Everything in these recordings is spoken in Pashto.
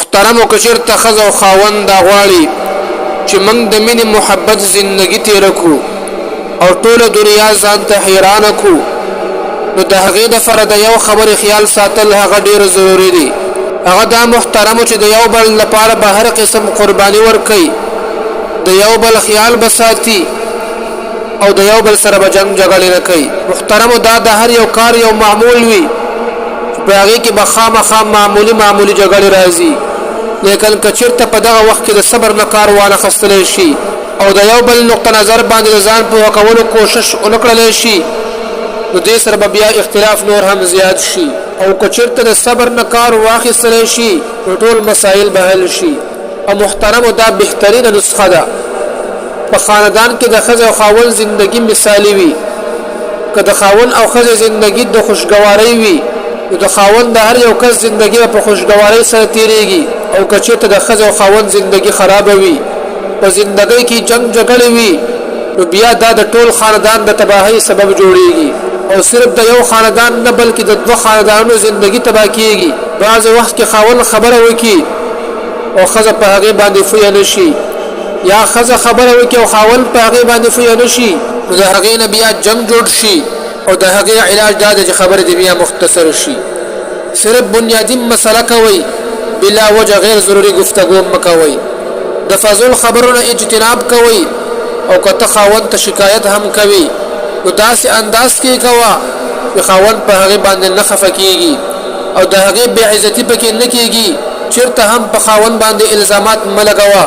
محترم او کچر تخذ او خاوند دا غواړي چې موږ د مینې محبت زندگی تیر کو او ټول دنیا ځان ته حیران کو نو د هغې د فرد یو خبر خیال ساتل هغه ډیر ضروری دی. هغه دا محترم چې د یو بل لپاره به هر قسم قرباني ورکړي، د یو بل خیال بساتي او د یو بل سره به جنگ جګړې نه کوي. محترم دا د هر یو کار یو معمول وي په هغه کې به خامخا معمولی جګړې راځي، لیکن کچرته په دغه وخت کې د صبر نه کار واخیستل شي او د یو بل نقطه نظر باندې ځان په کولو کوشش وکړل شي نو دې سره به بیا اختلاف نور هم زیات شي. او کچرته د صبر نه کار واخیستل شي نو ټول مسائل به حل شي. او محترم دا بهترینه نسخه ده. په خاندان کې د ښځې او خاوند زندگی مثالی وي. که د خاوند او ښځې زندگی د خوشګوارۍ وي نو د خاوند د هر یو کس زندگی په خوشګوارۍ سره تیریږي، او که چېرته د ښځې او خاوند زندگی خرابه وي، په زندګۍ کې جنگ جګړې وي، نو بیا دا د ټول خاندان د تباهۍ سبب جوړیږي او صرف د یو خاندان نه بلکې د دوه خاندانونو زندگی تباه کیږي. بعض وخت کې خاوند خبره وکړي او ښځه په هغې باندې فویه نشي، یا ښځه خبره وکړي او خاوند په هغې باندې فویه نشي، نو د هغې نه بیا جنگ جوړ شي او د هغې علاج دا ده چې خبرې دې بیا مختصر شي. صرف بنیادی مسله کوئ، بلا وجه غیر ضروري گفتگو مکوئ، د فضول خبرونو اجتناب کوئ، او که ته خاوند ته شکایت هم کوي نو داسې انداز کې کوه چې خاوند په هغې باندې نه خفه کېږي او د هغې بې عزتي پکې نه کېږي. چېرته هم په خاوند باندې الزامات مه لګوه،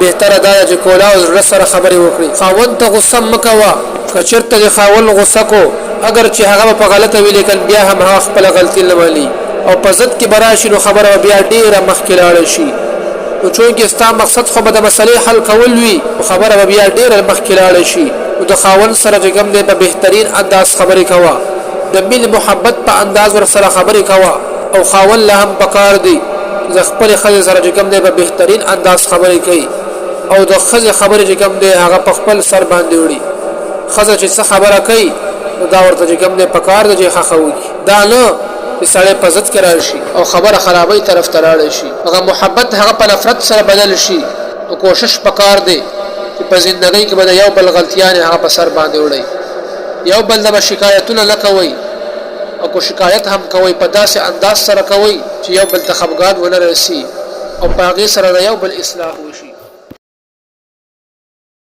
بهتره دا ده چې کولا او زړه سره خبرې وکړي. خاوند ته غصه مه کوه، که چېرته د خاوند غصه کو اگر چې هغه په غلطه وي لیکن بیا هم هغه خپله غلطي نه مني او په ضد کې به راشي نو خبره بیا ډېره مخکې لاړه شي. نو چونکې ستا مقصد خو به د مسلې حل کول وي نو خبره به بیا ډېره مخکې لاړه شي. نو د خاوند سره چې کوم دی په بهترین انداز خبرې کوه، د مینې محبت په انداز ورسره خبرې کوه، او خاوند له هم پکار دی د خپلې ښځې سره چې کوم دی په بهترین انداز خبرې کوي او د ښځې خبرې چې کوم دی هغه په خپل سر باندې وړي. ښځه چې څه خبره کوي نو دا ورته چې کوم دی پکار دی چې ښه وکړي، دا نه چې سړی په ضد کې راشي او خبره خرابۍ طرف ته لاړه شي. هغه محبت هغه په نفرت سره بدل شي. نو کوشش پکار دی چې په زندګۍ کې به د یو بل غلطیانې هغه په سر باندې وړئ، یو بل ته به شکایتونه نه کوئ، او که شکایت هم کوئ په داسې انداز سره کوئ چې یو بل ته خفګان ونه رسي او په هغې سره د یو بل اصلاح وشي.